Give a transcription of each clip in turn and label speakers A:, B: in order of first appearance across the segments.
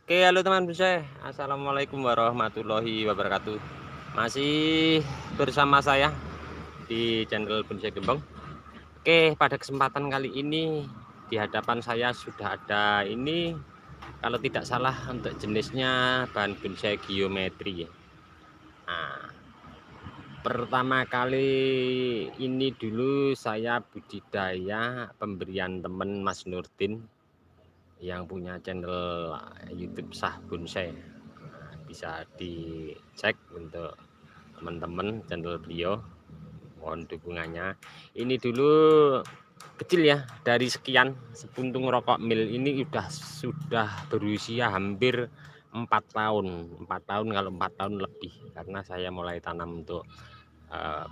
A: Oke, halo teman bonsai. Assalamualaikum warahmatullahi wabarakatuh. Masih bersama saya di channel Bonsai Gembong. Oke, pada kesempatan kali ini di hadapan saya sudah ada ini, kalau tidak salah untuk jenisnya bahan bonsai geometri ya. Nah, pertama kali ini dulu saya budidaya pemberian teman Mas Nurdin yang punya channel YouTube Sah Bonsai. Bisa dicek untuk teman-teman channel beliau, mohon dukungannya. Ini dulu kecil ya, dari sekian sepuntung rokok mil ini sudah berusia hampir 4 tahun kalau 4 tahun lebih, karena saya mulai tanam untuk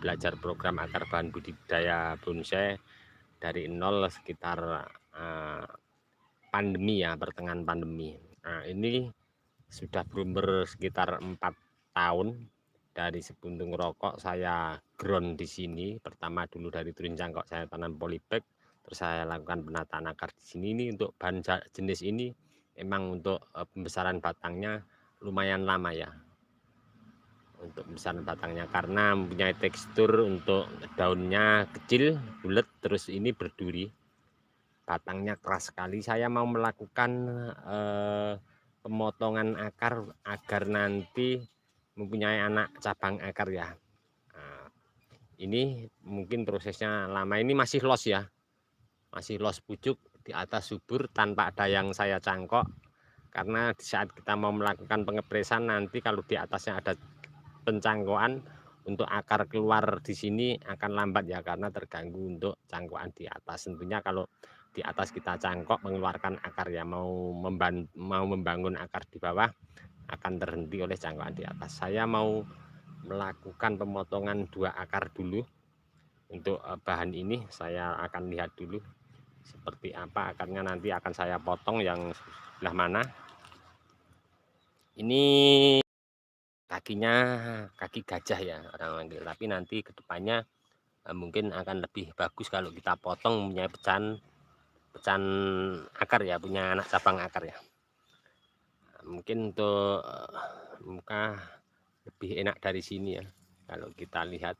A: belajar program akar bahan budidaya bonsai dari nol sekitar pandemi ya, pertengahan pandemi. Nah, ini sudah berumur sekitar 4 tahun. Dari sepuntung rokok saya ground di sini. Pertama dulu dari turun cangkok saya tanam polybag, terus saya lakukan penataan akar di sini. Ini untuk bahan jenis ini memang untuk pembesaran batangnya lumayan lama ya. Untuk pembesaran batangnya karena mempunyai tekstur untuk daunnya kecil, bulat, terus ini berduri. Batangnya keras sekali. Saya mau melakukan pemotongan akar agar nanti mempunyai anak cabang akar ya. Nah, ini mungkin prosesnya lama, ini masih los ya, masih los pucuk di atas subur tanpa ada yang saya cangkok, karena di saat kita mau melakukan pengepresan nanti kalau di atasnya ada pencangkokan untuk akar keluar di sini akan lambat ya, karena terganggu untuk cangkokan di atas. Tentunya kalau di atas kita cangkok mengeluarkan akar ya, mau membangun akar di bawah akan terhenti oleh cangkokan di atas. Saya mau melakukan pemotongan 2 akar dulu. Untuk bahan ini saya akan lihat dulu seperti apa akarnya, nanti akan saya potong yang sebelah mana. Ini kakinya kaki gajah ya orang manggil, tapi nanti kedepannya mungkin akan lebih bagus kalau kita potong punya pecahan akar ya, punya anak cabang akar ya. Mungkin untuk muka lebih enak dari sini ya. Kalau kita lihat,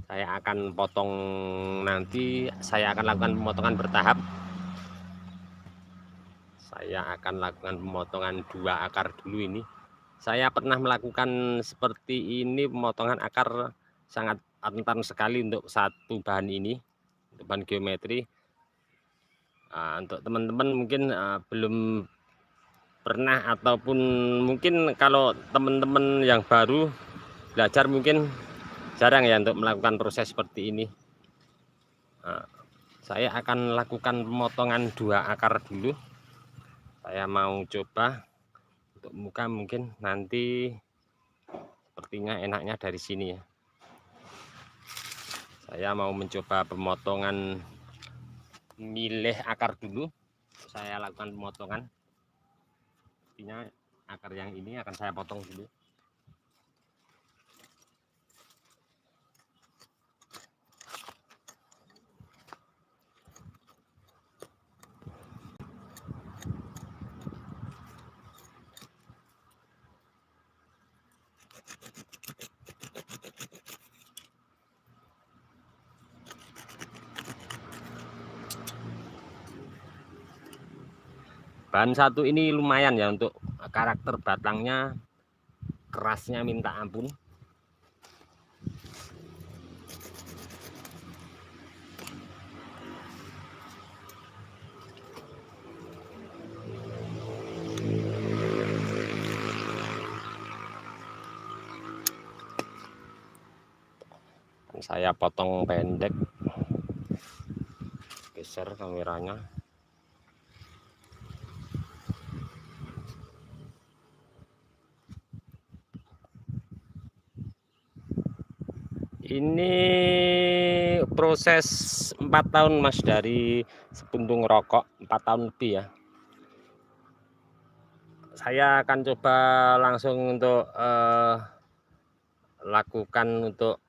A: saya akan potong, nanti saya akan lakukan pemotongan bertahap. Saya akan lakukan pemotongan 2 akar dulu ini. Saya pernah melakukan seperti ini, pemotongan akar sangat rentan sekali untuk satu bahan ini, untuk bahan geometri. Untuk teman-teman mungkin belum pernah, ataupun mungkin kalau teman-teman yang baru belajar mungkin jarang ya untuk melakukan proses seperti ini. Saya akan lakukan pemotongan 2 akar dulu. Saya mau coba untuk muka, mungkin nanti sepertinya enaknya dari sini ya. Saya mau mencoba pemotongan, milih akar dulu. Saya lakukan pemotongan. Sepertinya akar yang ini akan saya potong dulu. Bahan satu ini lumayan ya, untuk karakter batangnya kerasnya minta ampun. Saya potong pendek, geser kameranya. Ini proses 4 tahun Mas, dari sepuntung rokok 4 tahun lebih ya. Saya akan coba langsung untuk lakukan untuk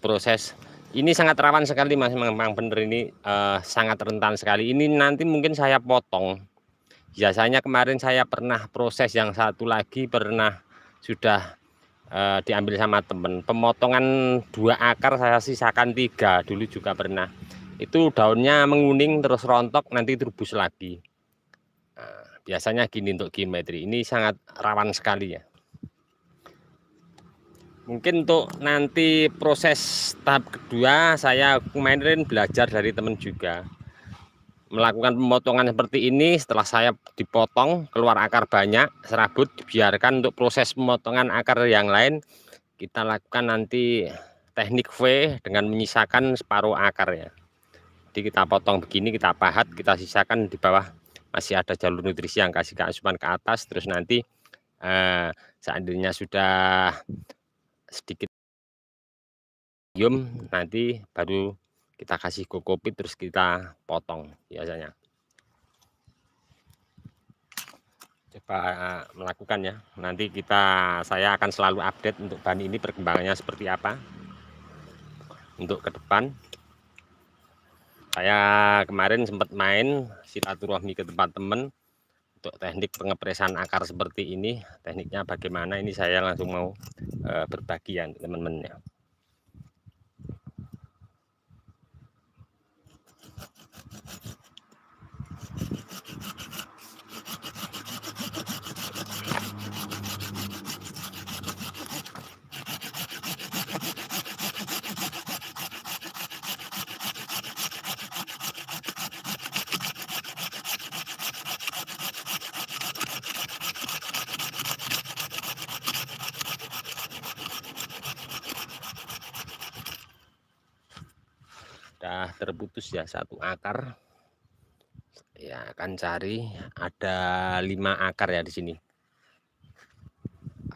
A: proses Ini sangat rawan sekali Mas, memang bener ini sangat rentan sekali. Ini nanti mungkin saya potong. Biasanya kemarin saya pernah proses yang satu lagi pernah sudah diambil sama temen. Pemotongan 2 akar saya sisakan 3 dulu juga pernah. Itu daunnya menguning terus rontok nanti rebus lagi. Biasanya gini untuk geometri. Ini sangat rawan sekali ya. Mungkin untuk nanti proses tahap kedua saya kemarin belajar dari teman juga. Melakukan pemotongan seperti ini setelah saya dipotong keluar akar banyak serabut, dibiarkan untuk proses pemotongan akar yang lain kita lakukan nanti teknik V dengan menyisakan separuh akar ya. Jadi kita potong begini, kita pahat, kita sisakan di bawah masih ada jalur nutrisi yang kasih asupan ke atas. Terus nanti seandainya sudah sedikit nanti baru kita kasih kokopit terus kita potong biasanya. Coba melakukan ya. Nanti saya akan selalu update untuk bahan ini perkembangannya seperti apa. Untuk ke depan saya kemarin sempat main silaturahmi ke tempat teman untuk teknik pengepresan akar seperti ini. Tekniknya bagaimana ini saya langsung mau berbagi ya teman-teman ya. Sudah terputus ya satu akar ya, akan cari ada 5 akar ya di sini,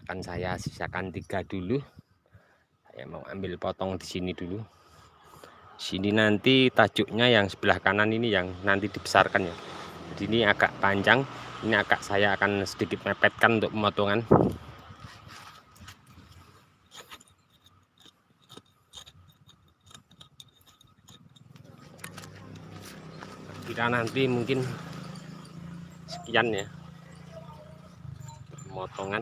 A: akan saya sisakan 3 dulu. Saya mau ambil potong di sini dulu. Sini nanti tajuknya yang sebelah kanan ini yang nanti dibesarkan ya. Jadi ini agak panjang, ini saya akan sedikit mepetkan untuk pemotongan. Kira nanti mungkin sekian ya pemotongan.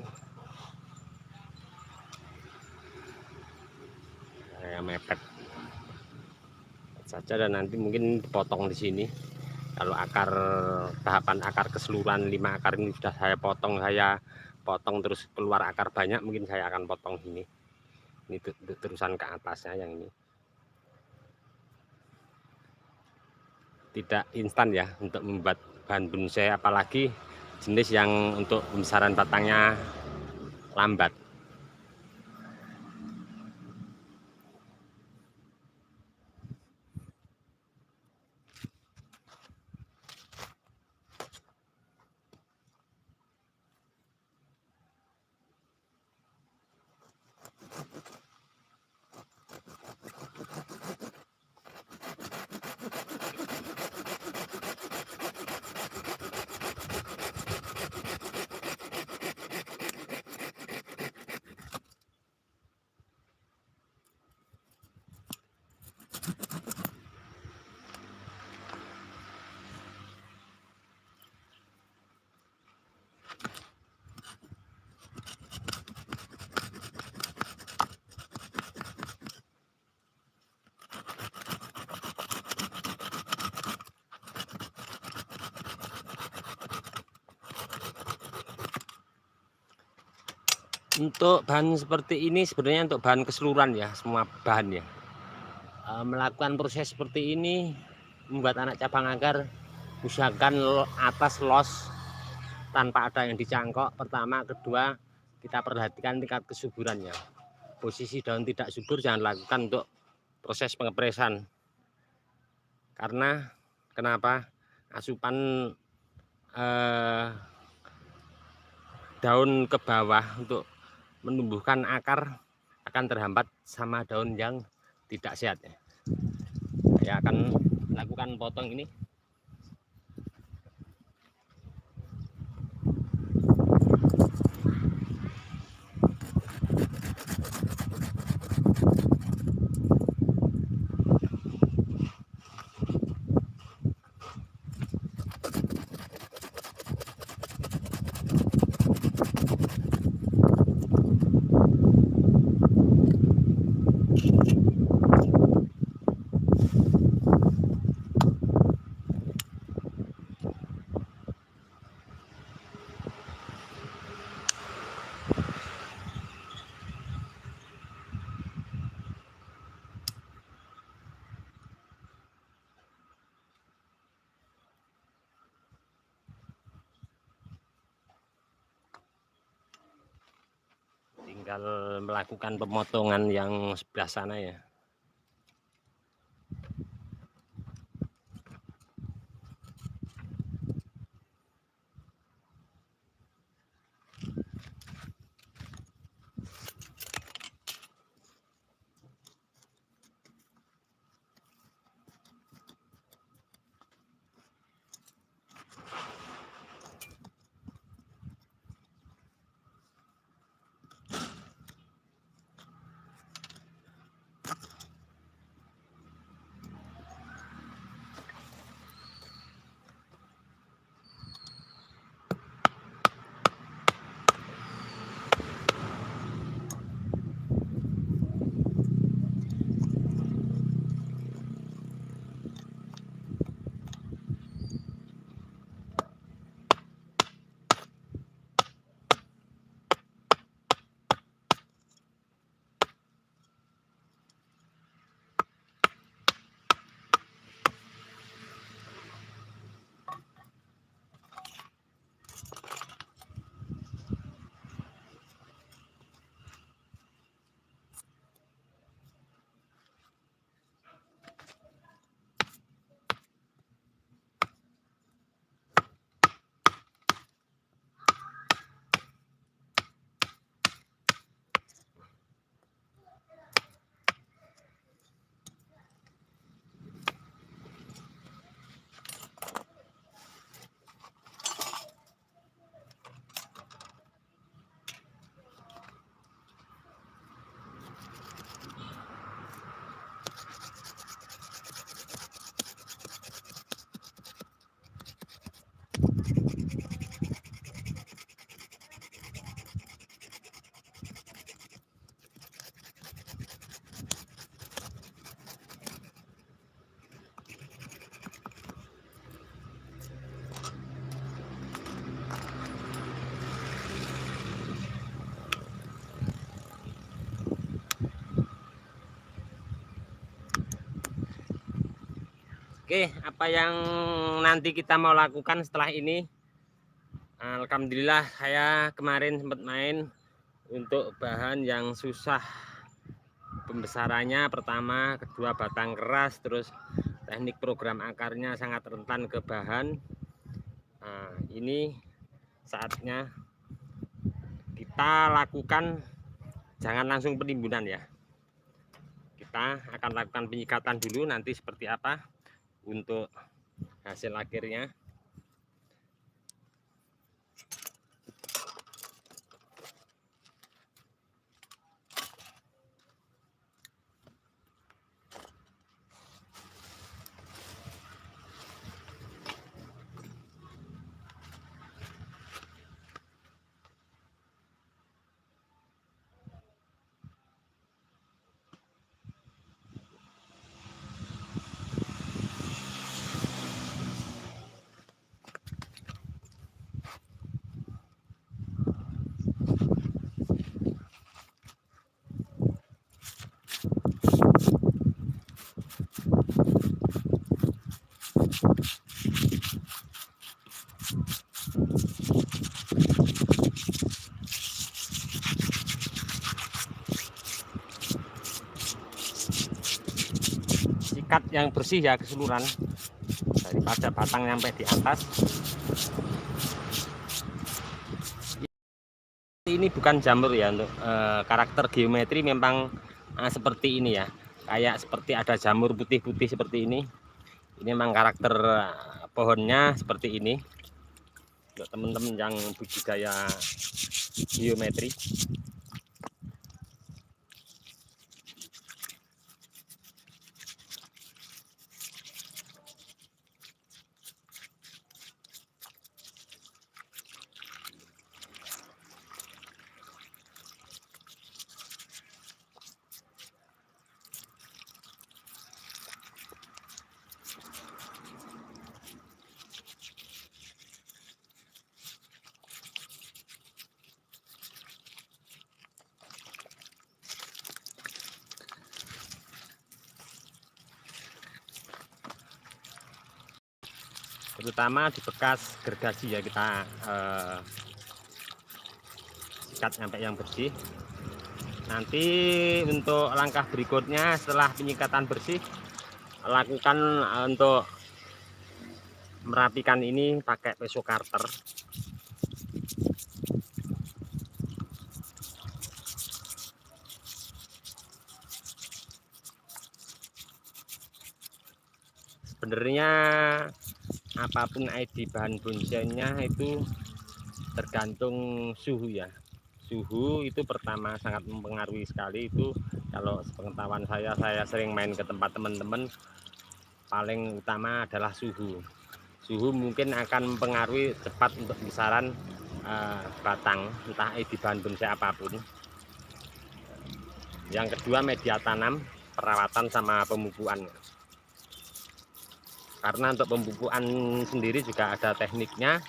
A: Saya mepet saja dan nanti mungkin dipotong di sini. Kalau tahapan akar keseluruhan 5 akar ini sudah saya potong terus keluar akar banyak, mungkin saya akan potong ini terusan ke atasnya yang ini. Tidak instan ya untuk membuat bahan bonsai, apalagi jenis yang untuk pembesaran batangnya lambat. Untuk bahan seperti ini sebenarnya untuk bahan keseluruhan ya, semua bahan ya. Melakukan proses seperti ini membuat anak cabang akar, usahakan atas los tanpa ada yang dicangkok. Pertama, kedua kita perhatikan tingkat kesuburannya. Posisi daun tidak subur jangan lakukan untuk proses pengepresan. Karena kenapa? Asupan daun ke bawah untuk menumbuhkan akar akan terhambat sama daun yang tidak sehat ya. Saya akan lakukan potong ini. tinggal melakukan pemotongan yang sebelah sana ya. Oke, apa yang nanti kita mau lakukan setelah ini? Alhamdulillah saya kemarin sempat main untuk bahan yang susah pembesarannya, pertama, kedua batang keras, terus teknik program akarnya sangat rentan ke bahan. Nah, ini saatnya kita lakukan, jangan langsung penimbunan ya. Kita akan lakukan penyikatan dulu, nanti seperti apa untuk hasil akhirnya. Sikat yang bersih ya keseluruhan, daripada batang sampai di atas. Ini bukan jamur ya, untuk karakter geometri memang seperti ini ya, kayak seperti ada jamur putih-putih seperti ini. Ini memang karakter pohonnya seperti ini. Untuk teman-teman yang budidaya geometri. Terutama di bekas gergaji ya, kita sikat sampai yang bersih. Nanti untuk langkah berikutnya setelah penyikatan bersih, lakukan untuk merapikan ini pakai pisau karter. Sebenarnya apapun ID bahan bonsainya itu tergantung suhu ya. Suhu itu pertama sangat mempengaruhi sekali. Itu kalau sepengetahuan saya sering main ke tempat teman-teman, paling utama adalah suhu. Suhu mungkin akan mempengaruhi cepat untuk besaran batang, entah ID bahan bonsai apapun. Yang kedua, media tanam, perawatan sama pemupukan. Karena untuk pemupukan sendiri juga ada tekniknya,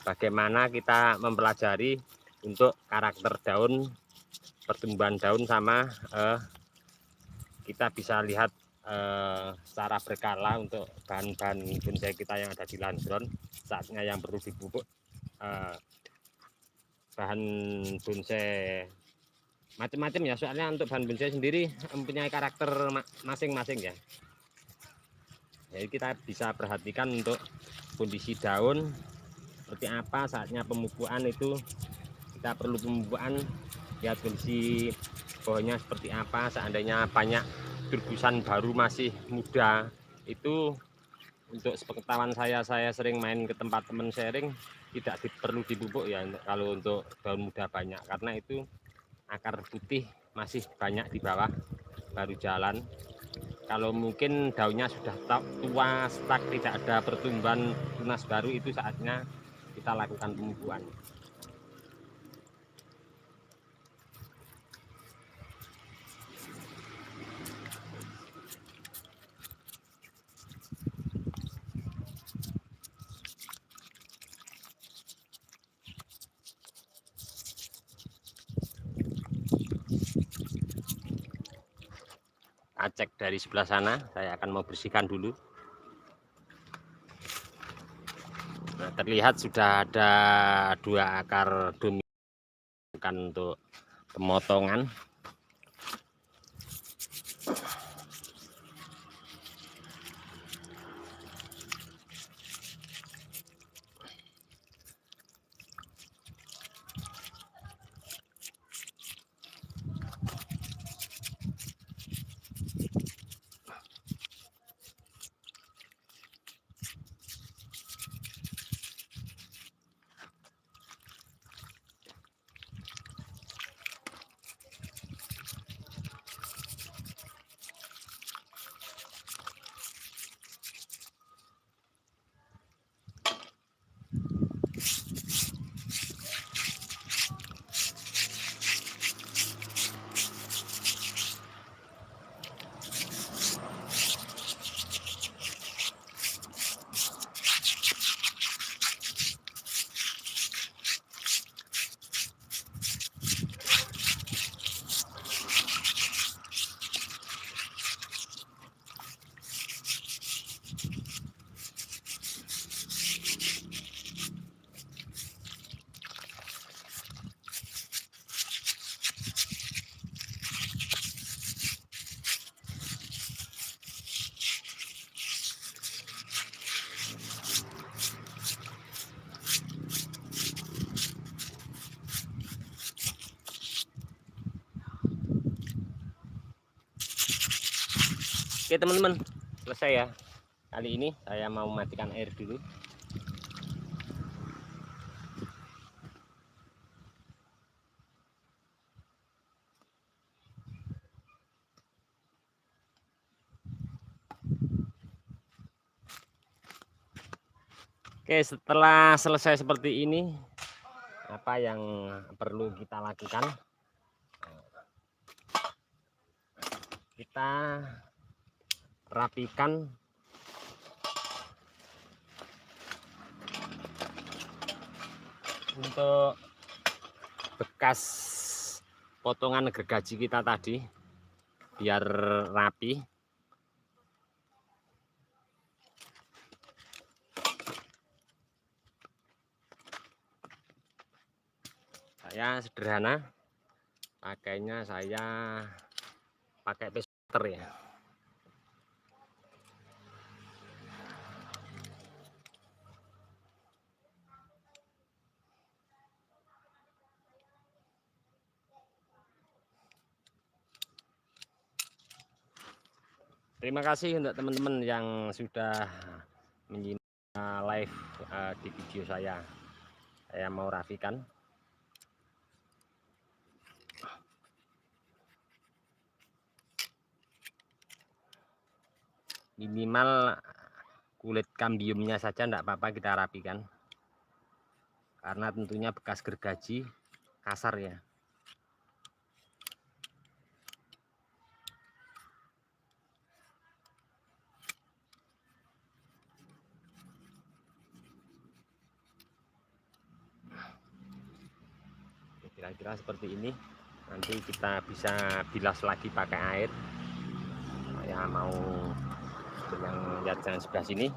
A: bagaimana kita mempelajari untuk karakter daun, pertumbuhan daun, sama kita bisa lihat secara berkala untuk bahan-bahan bonsai kita yang ada di lahan ground, saatnya yang perlu dipupuk bahan bonsai macam-macam ya. Soalnya untuk bahan bonsai sendiri mempunyai karakter masing-masing ya. Jadi kita bisa perhatikan untuk kondisi daun seperti apa, saatnya pemupukan itu kita perlu pemupukan, lihat kondisi pohonnya seperti apa. Seandainya banyak gugusan baru masih muda, itu untuk sepengetahuan saya sering main ke tempat teman sharing, tidak perlu dipupuk ya kalau untuk daun muda banyak, karena itu akar putih masih banyak di bawah, baru jalan. Kalau mungkin daunnya sudah tua, stuck, tidak ada pertumbuhan tunas baru, itu saatnya kita lakukan pemupukan. Cek dari sebelah sana, saya akan mau bersihkan dulu. Nah, terlihat sudah ada 2 akar dominan untuk pemotongan. Oke teman-teman, selesai ya. Kali ini saya mau matikan air dulu. Oke, setelah selesai seperti ini, apa yang perlu kita lakukan? Kita rapikan untuk bekas potongan gergaji kita tadi, biar rapi. Saya sederhana, Pakainya saya pakai peseter ya. Terima kasih untuk teman-teman yang sudah menyimak live di video saya. Saya mau rapikan. Minimal kulit kambiumnya saja enggak apa-apa kita rapikan. Karena tentunya bekas gergaji kasar ya. Kira-kira seperti ini. Nanti kita bisa bilas lagi pakai air. Saya mau yang lihat jalan sebelah sini.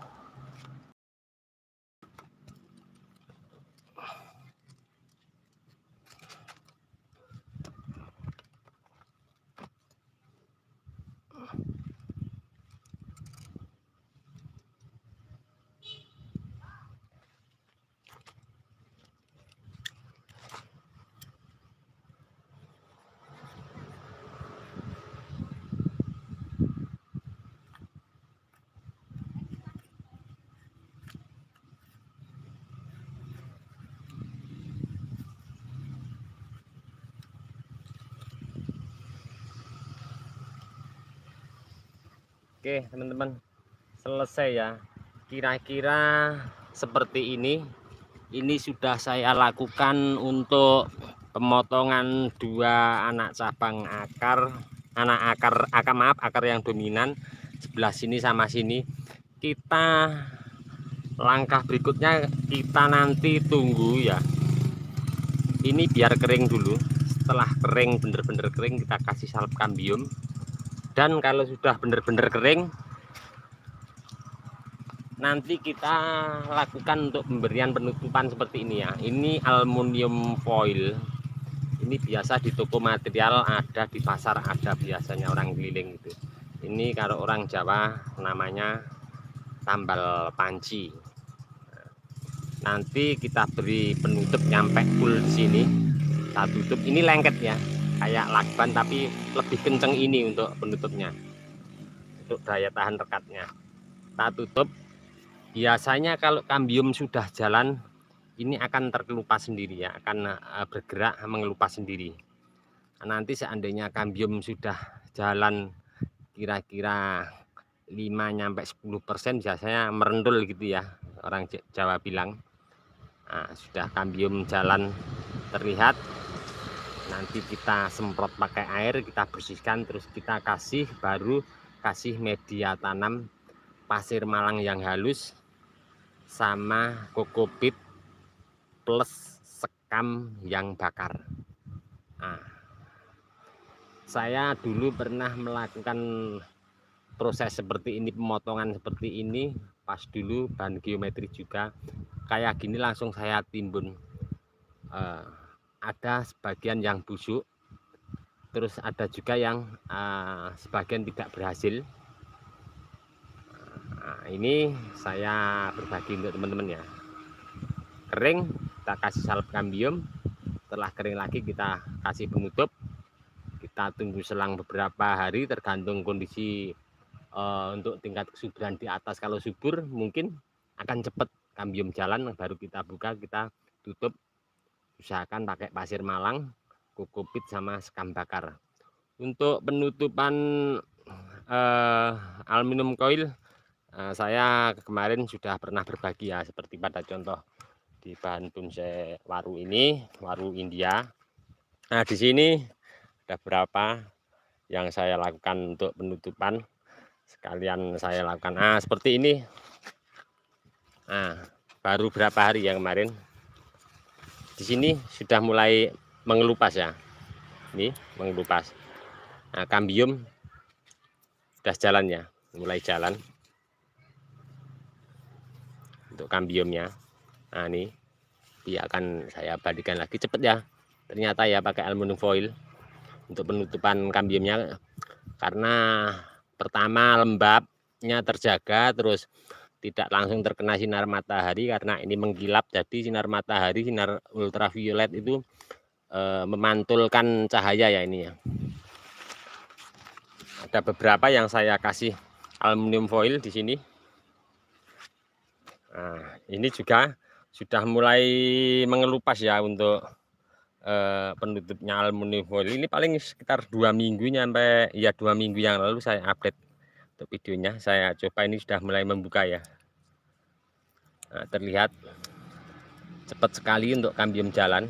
A: Oke teman-teman, selesai ya. Kira-kira seperti ini. Ini sudah saya lakukan untuk pemotongan 2 anak cabang akar, akar yang dominan sebelah sini sama sini. Kita langkah berikutnya kita nanti tunggu ya. Ini biar kering dulu. Setelah kering, bener-bener kering, kita kasih salep kambium. Dan kalau sudah benar-benar kering, nanti kita lakukan untuk pemberian penutupan seperti ini ya. Ini aluminium foil. Ini biasa di toko material ada, di pasar ada biasanya orang keliling itu. Ini kalau orang Jawa namanya tambal panci. Nanti kita beri penutup nyampe full di sini. Kita tutup. Ini lengket ya, kayak lakban tapi lebih kenceng ini untuk penutupnya, untuk daya tahan rekatnya. Kita tutup. Biasanya kalau kambium sudah jalan, ini akan terkelupas sendiri ya, akan bergerak mengelupas sendiri. Nanti seandainya kambium sudah jalan kira-kira 5-10%, biasanya merendul gitu ya, orang Jawa bilang. Nah, sudah kambium jalan terlihat, nanti kita semprot pakai air, kita bersihkan, terus kita baru kasih media tanam pasir malang yang halus sama kokopit plus sekam yang bakar. Nah, saya dulu pernah melakukan proses seperti ini, pemotongan seperti ini pas dulu bahan geometri juga kayak gini, langsung saya timbun. Ada sebagian yang busuk, terus ada juga yang sebagian tidak berhasil. Nah, ini saya berbagi untuk teman-teman ya. Kering kita kasih salep kambium, setelah kering lagi kita kasih penutup. Kita tunggu selang beberapa hari tergantung kondisi untuk tingkat kesuburan di atas. Kalau subur mungkin akan cepat kambium jalan, baru kita buka, kita tutup. Usahakan pakai pasir malang, kokopit sama sekam bakar. Untuk penutupan aluminium coil, saya kemarin sudah pernah berbagi ya, seperti pada contoh di bahan bonsai waru ini, waru India. Nah, di sini ada berapa yang saya lakukan untuk penutupan, sekalian saya lakukan. Nah, seperti ini. Nah, baru berapa hari ya kemarin. Di sini sudah mulai mengelupas ya. Ini mengelupas. Nah, kambium sudah jalan ya, mulai jalan untuk kambiumnya. Nah, ini akan saya balikan lagi cepet ya. Ternyata ya pakai aluminium foil. untuk penutupan kambiumnya, karena pertama lembabnya terjaga, terus tidak langsung terkena sinar matahari karena ini mengkilap, jadi sinar matahari, sinar ultraviolet itu memantulkan cahaya ya ini ya. Ada beberapa yang saya kasih aluminium foil di sini. Nah, ini juga sudah mulai mengelupas ya untuk penutupnya aluminium foil. Ini paling sekitar 2 minggu sampai ya 2 minggu yang lalu saya update untuk videonya. Saya coba, ini sudah mulai membuka ya. Nah, terlihat cepat sekali untuk kambium jalan.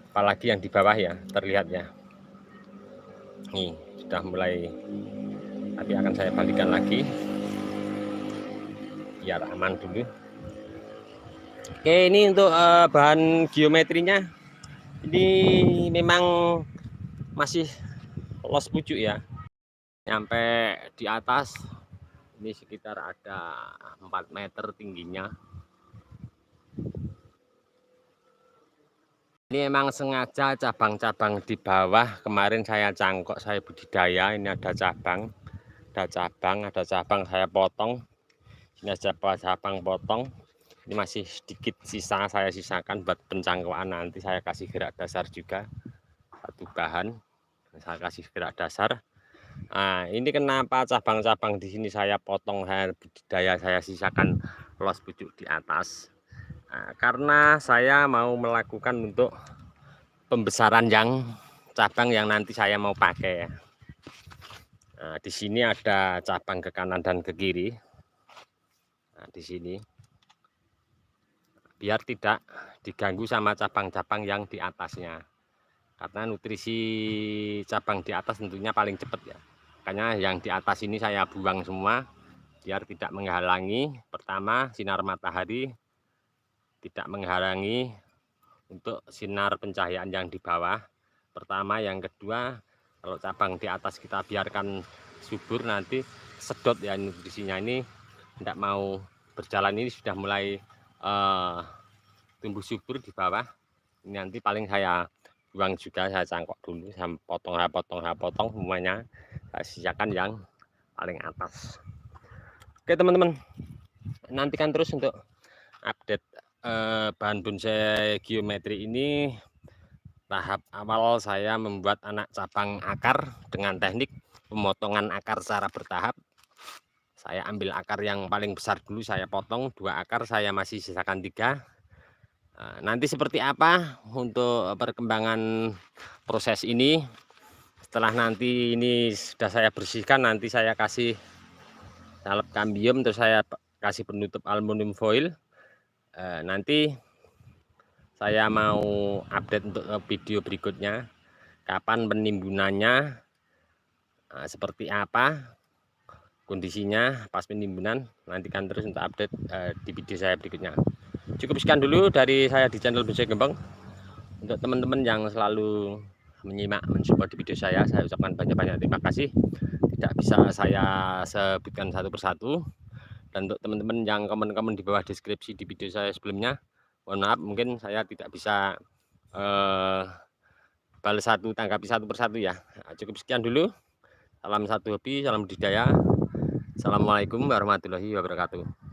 A: Apalagi yang di bawah ya, terlihat ya. Nih, sudah mulai, tapi akan saya balikan lagi biar aman dulu. Oke, ini untuk bahan geometrinya ini memang masih los pucuk ya, sampai di atas ini sekitar ada 4 meter tingginya. Ini emang sengaja cabang-cabang di bawah kemarin saya cangkok, saya budidaya. Ini ada cabang, saya potong. Ini ada cabang potong. Ini masih sedikit sisa, saya sisakan buat pencangkokan, nanti saya kasih gerak dasar juga, satu bahan saya kasih gerak dasar. Nah, ini kenapa cabang-cabang di sini saya potong, saya budidaya, saya sisakan los pucuk di atas. Nah, karena saya mau melakukan untuk pembesaran yang cabang yang nanti saya mau pakai ya. Nah, di sini ada cabang ke kanan dan ke kiri. Nah, di sini biar tidak diganggu sama cabang-cabang yang di atasnya, karena nutrisi cabang di atas tentunya paling cepat ya. Makanya yang di atas ini saya buang semua biar tidak menghalangi, pertama sinar matahari, tidak menghalangi untuk sinar pencahayaan yang di bawah pertama. Yang kedua, kalau cabang di atas kita biarkan subur, nanti sedot ya nutrisinya, ini tidak mau berjalan, ini sudah mulai tumbuh subur di bawah. Ini nanti paling saya buang juga, saya cangkok dulu, saya potong semuanya, saya sisakan yang paling atas. Oke teman-teman, nantikan terus untuk update bahan bonsai geometri ini. Tahap awal saya membuat anak cabang akar dengan teknik pemotongan akar secara bertahap. Saya ambil akar yang paling besar dulu, saya potong 2 akar, saya masih sisakan 3. Nanti seperti apa untuk perkembangan proses ini, setelah nanti ini sudah saya bersihkan, nanti saya kasih salep kambium, terus saya kasih penutup aluminium foil. Nanti saya mau update untuk video berikutnya, kapan penimbunannya, seperti apa kondisinya pas penimbunan. Nantikan terus untuk update di video saya berikutnya. Cukup sekian dulu dari saya di channel Bonsai Gembong. Untuk teman-teman yang selalu menyimak, mensupport di video saya ucapkan banyak-banyak terima kasih. Tidak bisa saya sebutkan satu persatu. Dan untuk teman-teman yang komen-komen di bawah deskripsi di video saya sebelumnya, mohon maaf, mungkin saya tidak bisa balas satu, tanggapi satu persatu ya. Cukup sekian dulu. Salam satu hobi, salam budidaya. Assalamualaikum warahmatullahi wabarakatuh.